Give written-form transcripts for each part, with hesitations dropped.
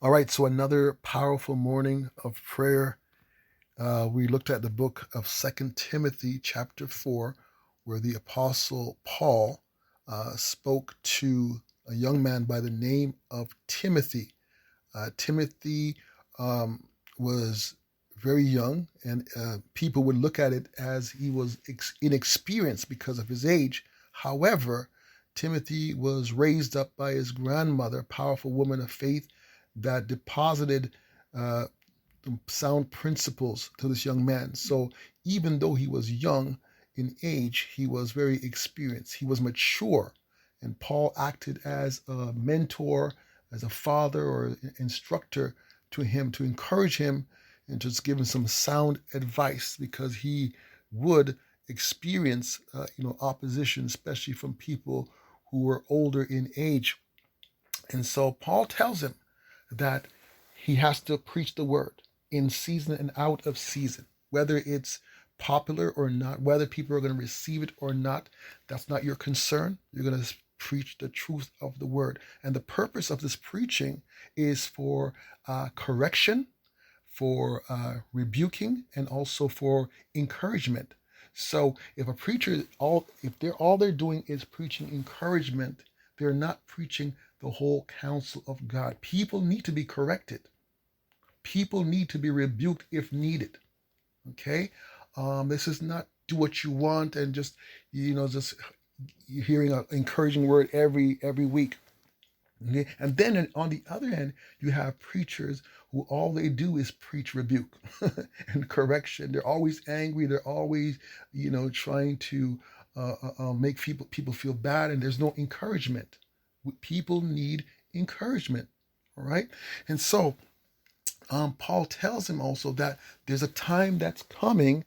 All right, so another powerful morning of prayer. We looked at the book of Second Timothy, chapter 4, where the Apostle Paul spoke to a young man by the name of Timothy. Timothy was very young, and people would look at it as he was inexperienced because of his age. However, Timothy was raised up by his grandmother, a powerful woman of faith that deposited uh, sound principles to this young man. So even though he was young in age, he was very experienced. He was mature. And Paul acted as a mentor, as a father or instructor to him to encourage him and just give him some sound advice because he would experience opposition, especially from people who were older in age. And so Paul tells him that he has to preach the word in season and out of season, whether it's popular or not, whether people are going to receive it or not. That's not your concern. You're going to preach the truth of the word. And the purpose of this preaching is for correction, for rebuking, and also for encouragement. So if a preacher if they're all they're doing is preaching encouragement, they're not preaching the whole counsel of God. People need to be corrected. People need to be rebuked if needed. Okay, this is not do what you want and just hearing an encouraging word every week. Okay? And then on the other hand, you have preachers who all they do is preach rebuke and correction. They're always angry. They're always, trying to make people feel bad, and there's no encouragement. People need encouragement. All right, and so Paul tells him also that there's a time that's coming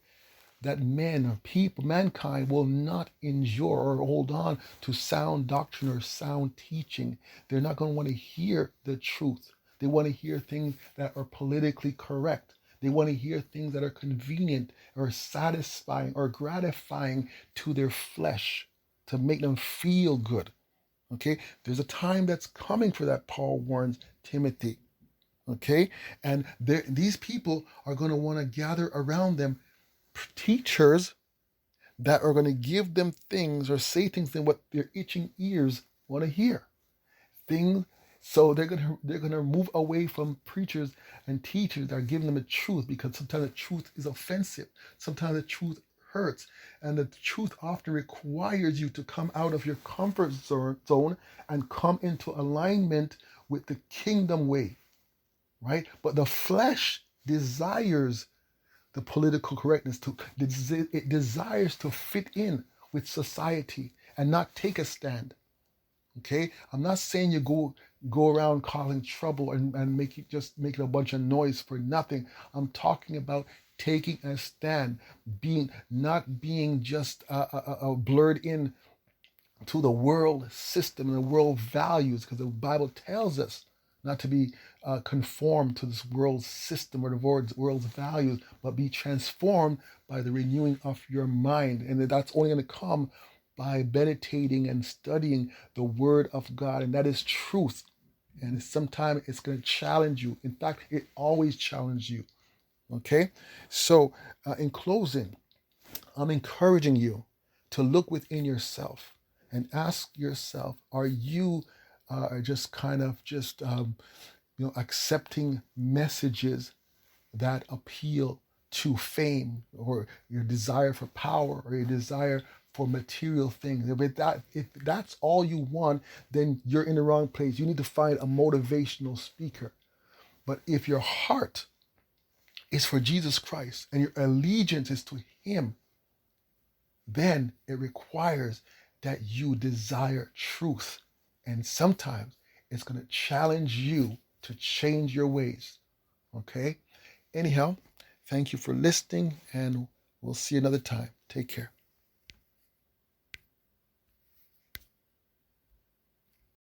that men or people, mankind will not endure or hold on to sound doctrine or sound teaching. They're not going to want to hear the truth. They want to hear things that are politically correct. They want to hear things that are convenient or satisfying or gratifying to their flesh to make them feel good. Okay, there's a time that's coming for that, Paul warns Timothy. Okay, and these people are going to want to gather around them teachers that are going to give them things or say things in what their itching ears want to hear. Things so they're gonna move away from preachers and teachers that are giving them the truth because sometimes the truth is offensive. Sometimes the truth hurts. And the truth often requires you to come out of your comfort zone and come into alignment with the kingdom way. Right? But the flesh desires the political correctness it desires to fit in with society and not take a stand. Okay, I'm not saying you go around causing trouble and making a bunch of noise for nothing. I'm talking about taking a stand, being not being just blurred in to the world system and the world values, because the Bible tells us not to be conformed to this world system or the world's values, but be transformed by the renewing of your mind. And that's only going to come by meditating and studying the Word of God, and that is truth. And sometimes it's going to challenge you. In fact, it always challenges you. Okay? So, in closing, I'm encouraging you to look within yourself and ask yourself, are you just kind of just accepting messages that appeal to fame or your desire for power or your desire for material things? If that's all you want, then you're in the wrong place. You need to find a motivational speaker. But if your heart is for Jesus Christ and your allegiance is to Him, then it requires that you desire truth. And sometimes it's going to challenge you to change your ways. Okay? Anyhow, thank you for listening, and we'll see you another time. Take care.